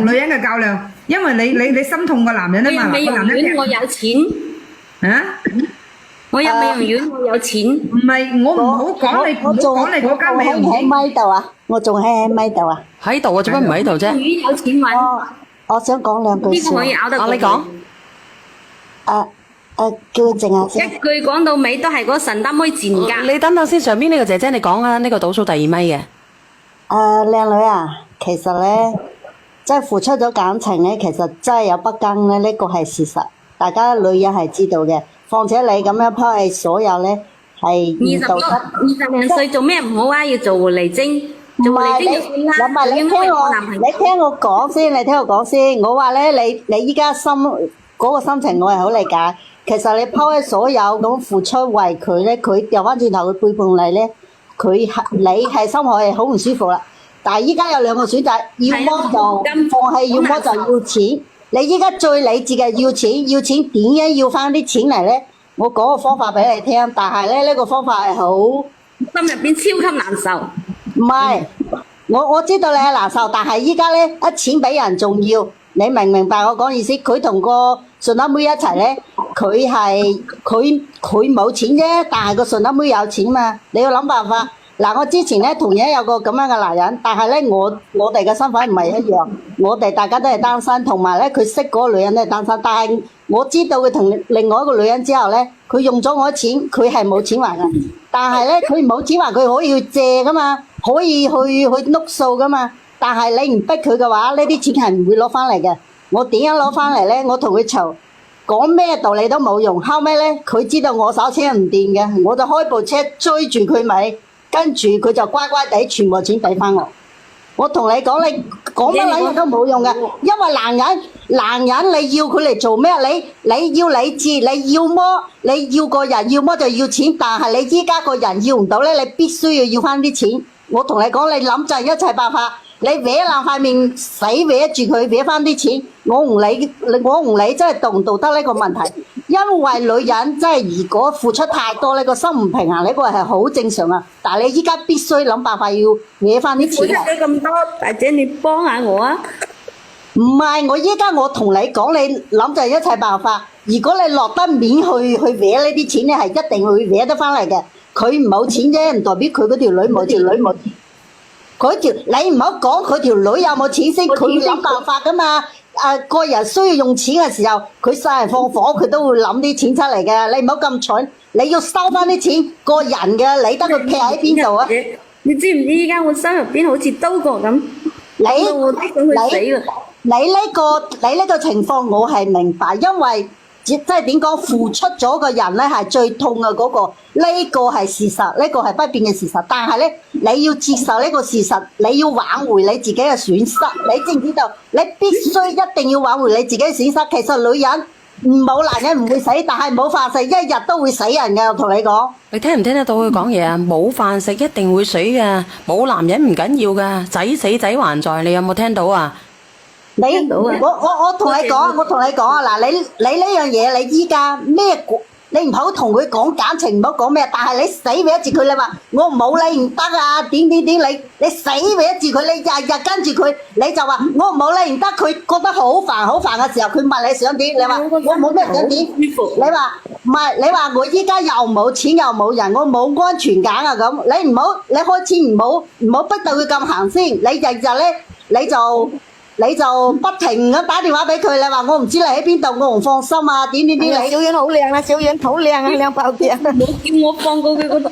同女人嘅較量，因為你心痛個男人啊嘛，美容院我有錢啊，我有美容院我有錢，唔係我唔好講你，唔好講你嗰間美容院。喺咪度啊？我仲喺咪度啊？喺度啊，做乜唔喺度啫？美容院有錢揾，我想講兩句呢個可說話。以咬得過你講。叫佢靜下一先。句講到尾都係嗰神丹妹賤格。你等等先，上邊呢個姐姐你講啊，呢個倒數第2咪嘅。靚女啊，其實咧，即係付出咗感情咧，其實真係有不甘咧，呢個係事實，大家女人係知道嘅。況且你咁樣拋棄所有咧，係唔道德。20歲做咩唔好啊？要做狐狸精，做狐狸精就算啦。唔係你聽我講先，你聽我講先。我話咧，你依家嗰個心情我係好理解。其實你拋棄所有咁付出為佢咧，佢掉翻轉頭佢背叛你咧，你係心海係好唔舒服啦。但係依家有兩個選擇，要麼就放棄，要麼就要錢。你依家最理智嘅要錢，要錢點樣要翻啲錢嚟咧？我講個方法俾你聽，但係咧呢個方法係好心入邊超級難受。唔係，我知道你係難受，但係依家咧一錢比人重要，你明唔明白我講意思？佢同個順德妹一齊咧，佢冇錢啫，但係個順德妹有錢嘛，你要諗辦法。嗱，我之前咧同樣有個咁樣嘅男人，但係咧我哋嘅身份唔係一樣，我哋大家都係單身，同埋咧佢識嗰個女人都係單身，但係我知道佢同另外一個女人之後咧，佢用咗我啲錢，佢係冇錢還嘅，但係咧佢冇錢還，佢可以去借噶嘛，可以去碌數噶嘛，但係你唔逼佢嘅話，呢啲錢係唔會攞翻嚟嘅。我點樣攞翻嚟咧？我同佢嘈，講咩道理都冇用。後尾咧，佢知道我手車唔掂嘅，我就開部車追住佢尾，跟住佢就乖乖地全部錢俾翻我。我同你講，你講乜撚嘢都冇用嘅，因為男人你要佢嚟做咩？你要理智，你要麼你要個人，要麼就要錢。但係你依家個人要唔到咧，你必須要翻啲錢。我同你講，你諗盡一切辦法。你搲爛塊面，死搲住佢，搲翻啲錢，我唔理，真係道唔道德呢個問題。因為女人真係如果付出太多呢個心唔平衡，呢個係好正常啊。但係你依家必須諗辦法要搲翻啲錢。付出咗咁多，大姐你幫下我啊！唔係，我依家我同你講，你諗盡一切辦法。如果你落得面去搲呢啲錢咧，係一定會搲得翻嚟嘅。佢冇錢啫，唔代表佢嗰條女冇錢。你唔好講佢條女有冇錢先，佢會諗辦法噶嘛。個人需要用錢嘅時候，佢殺人放火，佢都會諗啲錢出嚟嘅。你唔好咁蠢，你要收翻啲錢，個人嘅理得佢劈喺邊度啊？你知唔知依家我心入邊好似刀割咁？你呢個情況我係明白，因為即係點講，付出咗個人咧係最痛嘅嗰個，呢個係事實，呢個係不變嘅事實。但係咧，你要接受呢個事實，你要挽回你自己嘅損失，你知唔知道？你必須一定要挽回你自己嘅損失。其實女人冇男人唔會死，但係冇飯食，一日都會死人嘅。我同你講，你聽唔聽得到佢講嘢啊？冇飯食一定會死嘅，冇男人唔緊要噶，仔死仔還在。你有冇聽到啊？我同你講啊，嗱，你呢樣嘢，你依家咩？你唔好同佢講感情，唔好講咩，但係你死搲住佢，你話我冇你唔得啊？點？你死搲住佢，你日日跟住佢，你就話我冇你唔得，佢覺得好煩嘅時候，佢問你想點？你話我冇咩想點？你話唔係？你話我依家又冇錢又冇人，我冇安全感啊咁。你開始唔好逼到佢咁行先。你日日咧你就不停咁打電話俾佢，你話我唔知你喺邊度，我唔放心啊！點？你小丸好靚啊，小丸好靚啊，靚爆啲啊！冇叫我放過佢個仔。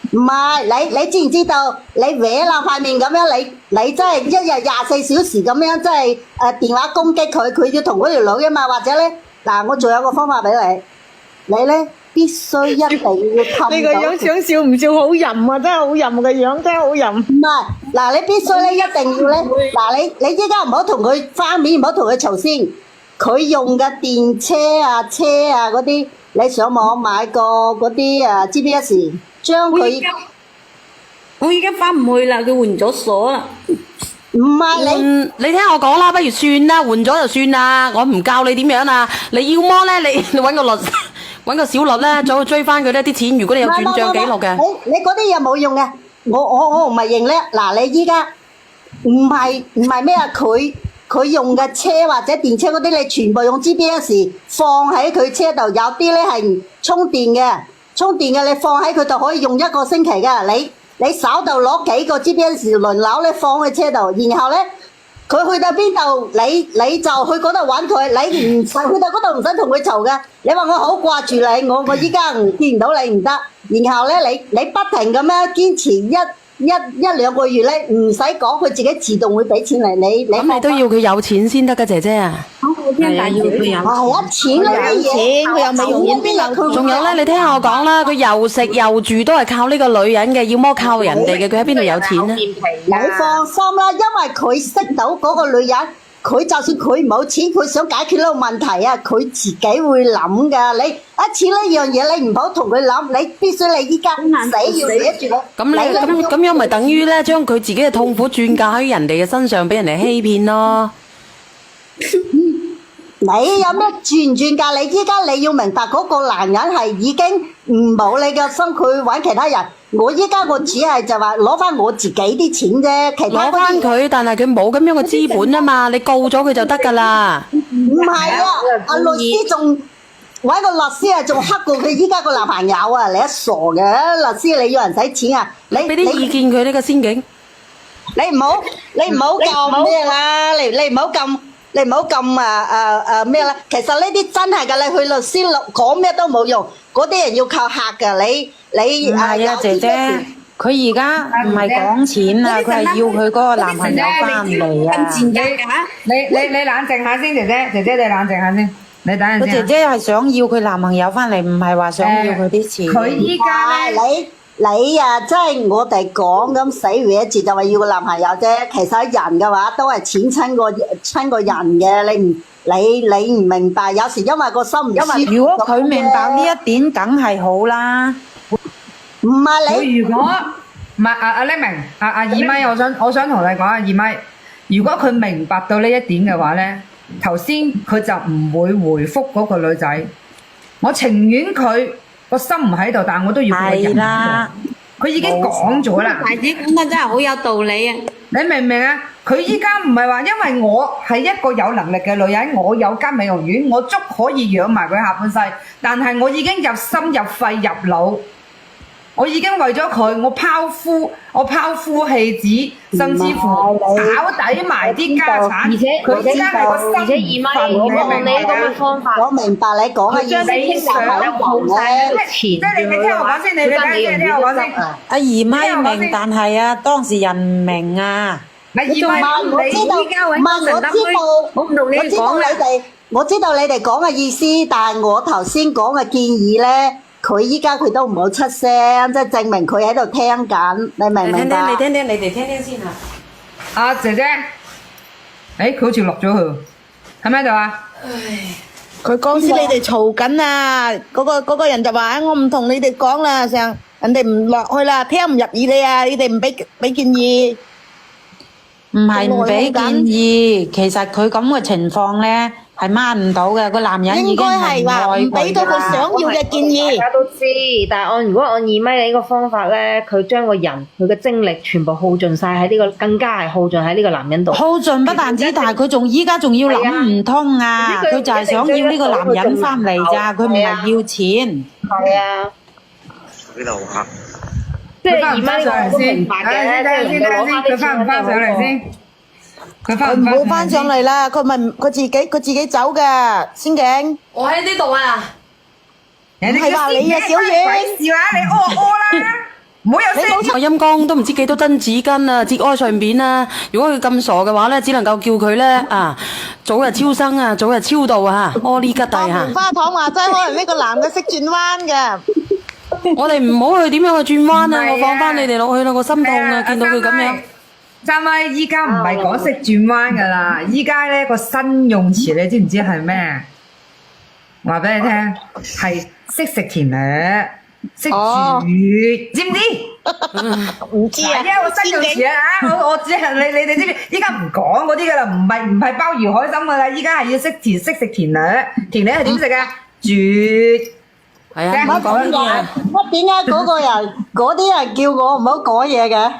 唔係，你知唔知道？你搲爛塊面咁樣，你真係一日24小時咁樣，真係電話攻擊佢，佢要同嗰條女啊嘛，或者咧嗱，我仲有個方法俾你，你咧必須一定要氹到。你個樣想笑唔笑好淫啊！真係好淫嘅樣，真係好淫。唔係，嗱，你必須咧一定要咧，嗱，你依家唔好同佢翻面，唔好同佢嘈先。佢用嘅電車啊嗰啲，你上網買個嗰啲GPS， 將佢。我依家翻唔去啦，佢換咗鎖啦。唔係你聽我講啦，不如算啦，換咗就算啦，我唔教你點樣啊。你要麼咧，你揾個律。揾個小律咧，再去追翻佢呢啲錢。如果你有轉賬記錄嘅，你嗰啲嘢冇用嘅。我唔係認叻。嗱，你依家唔係咩啊？佢用嘅車或者電車嗰啲，你全部用 GPS 放喺佢車度，有啲咧係充電嘅你放喺佢度可以用1個星期嘅。你手度攞幾個 GPS 輪流咧放喺車度，然後咧佢去到邊度，你就去嗰度揾佢，你唔使去到嗰度唔使同佢嘈嘅。你話我好掛住你，我依家見唔到你唔得，然後咧你不停咁樣堅持一兩個月咧，唔使講，佢自己自動會俾錢嚟你。咁你都要佢有錢先得噶，姐姐啊。係啊，要佢有。係啊，錢呢啲嘢，佢又未用完邊有？仲有咧，你聽我講啦，佢又食又住都係靠呢個女人嘅，要麼靠人哋嘅，佢喺邊度有錢咧？你放心啦，因為佢識到嗰個女人，佢就算佢冇錢，佢想解決呢個問題啊，佢自己會諗噶。你錢呢樣嘢，你唔好同佢諗，你必須你依家死要寫住佢。咁樣咪等於咧，將佢自己嘅痛苦轉嫁喺人哋嘅身上，俾人哋欺騙咯。你有咩轉唔轉嫁？你依家你要明白嗰個男人係已經唔冇你嘅心，佢揾其他人。我依家我只係就話攞翻我自己啲錢啫，其他攞翻佢，但係佢冇咁樣嘅資本啊嘛，你告咗佢就得噶啦。唔係啊，阿律師仲揾個律師啊，仲黑過佢依家個男朋友啊！你一傻嘅律師，你要人使錢啊？你俾啲意見佢呢個先警。你唔好咁咩啦，你唔好咁咩啦。其實呢啲真係噶，你去律師講咩都冇用，嗰啲人要靠客噶。你唔係啊，姐姐，佢而家唔係講錢啊，佢係要佢嗰個男朋友翻嚟啊。你冷靜下先，姐姐你冷靜下先，你等陣個姐先。姐係想要佢男朋友翻嚟，唔係話想要佢啲錢。佢依家咧，你啊，即係我哋講咁死嘢字就話要個男朋友啫。其實人嘅話都係錢親個人嘅，你唔明白，有時因為個心唔舒服。如果佢明白呢一點，梗係好啦。唔係你。佢如果唔係阿叻明阿二咪，我想同你講啊，二咪，如果佢明白到呢一點嘅話咧，頭先佢就唔會回覆嗰個女仔。我情願佢個心唔喺度，但我都要佢人喺度。佢已經講咗啦。大姐講得真係好有道理啊！你明唔明啊？佢依家唔係話，因為我係一個有能力嘅女人，我有間美容院，我足可以養埋佢下半世。但係我已經入心入肺入腦，我已經為咗佢，我拋夫棄子，甚至乎炒底埋啲家產。而且佢依家係個心而且二咪，如果按你咁嘅方法，我明白你講嘅意思。你想冇晒啲錢，即係你聽我講先，你聽我講先。阿姨咪明，但係啊，當事人唔明啊。唔係二咪，我知道你哋講嘅意思，但係我頭先講嘅建議咧，佢依家佢都唔好出聲，即係證明佢喺度聽緊，你明唔明白？你聽聽，你哋聽聽先啊。阿姐姐，佢好似落咗去，喺咪喺度啊？佢嗰時你哋嘈緊啊，嗰個人就話：我唔同你哋講啦，成人哋唔落去啦，聽唔入耳你啊，你哋唔俾建議。唔係唔俾建議，其實佢咁嘅情況咧係掹唔到嘅，個男人已經係唔愛佢。唔俾到佢想要嘅建議。大家都知，但係如果按二咪嘅呢個方法咧，佢將個人佢嘅精力全部耗盡晒喺呢個，更加係耗盡喺呢個男人度。耗盡不但止，但係佢依家仲要諗唔通啊！佢就係想要呢個男人翻嚟咋，佢唔係要錢。係啊。呢度客。即係二咪我都明白嘅，即係攞翻啲錢。佢翻唔翻上嚟先？佢唔好翻上嚟啦，佢自己走噶，仙境。我喺呢度啊。唔係話你啊，小雨。鬼事啊！你屙啦，唔好有聲。我陰公都唔知幾多針紙巾啊，節哀順變啊！如果佢咁傻嘅話咧，只能夠叫佢咧啊，早日超生啊，早日超度啊，阿哩吉地嚇。棉花糖話齋，可能呢個男嘅識轉彎嘅。我哋唔好去點樣去轉彎啊！我放翻你哋落去啦，我心痛啊！見到佢咁樣。三咪依家唔係講識轉彎噶啦，依家咧個新用詞你知唔知係咩？話俾你聽，係識食甜嘞，識煮，知唔知？唔知啊！我新用詞啊！我知係你哋知唔知？依家唔講嗰啲噶啦，唔係鮑魚海參噶啦，依家係要識食甜嘞。甜嘞係點食啊？煮。係啊，唔好講呢啲啊！乜點解嗰啲人叫我唔好講嘢嘅？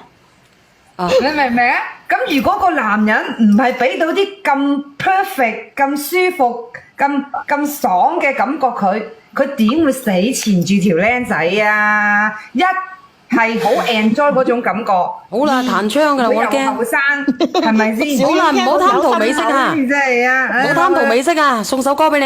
你明唔明啊？咁如果個男人唔係俾到啲咁 perfect、咁舒服、咁爽嘅感覺佢點會死纏住條僆仔啊？一係好 enjoy 嗰種感覺。好啦，彈槍㗎啦，我佢又驚。後生，係咪先？好啦，唔好貪圖美色啊！真係啊！唔好貪圖美色啊！送首歌俾你。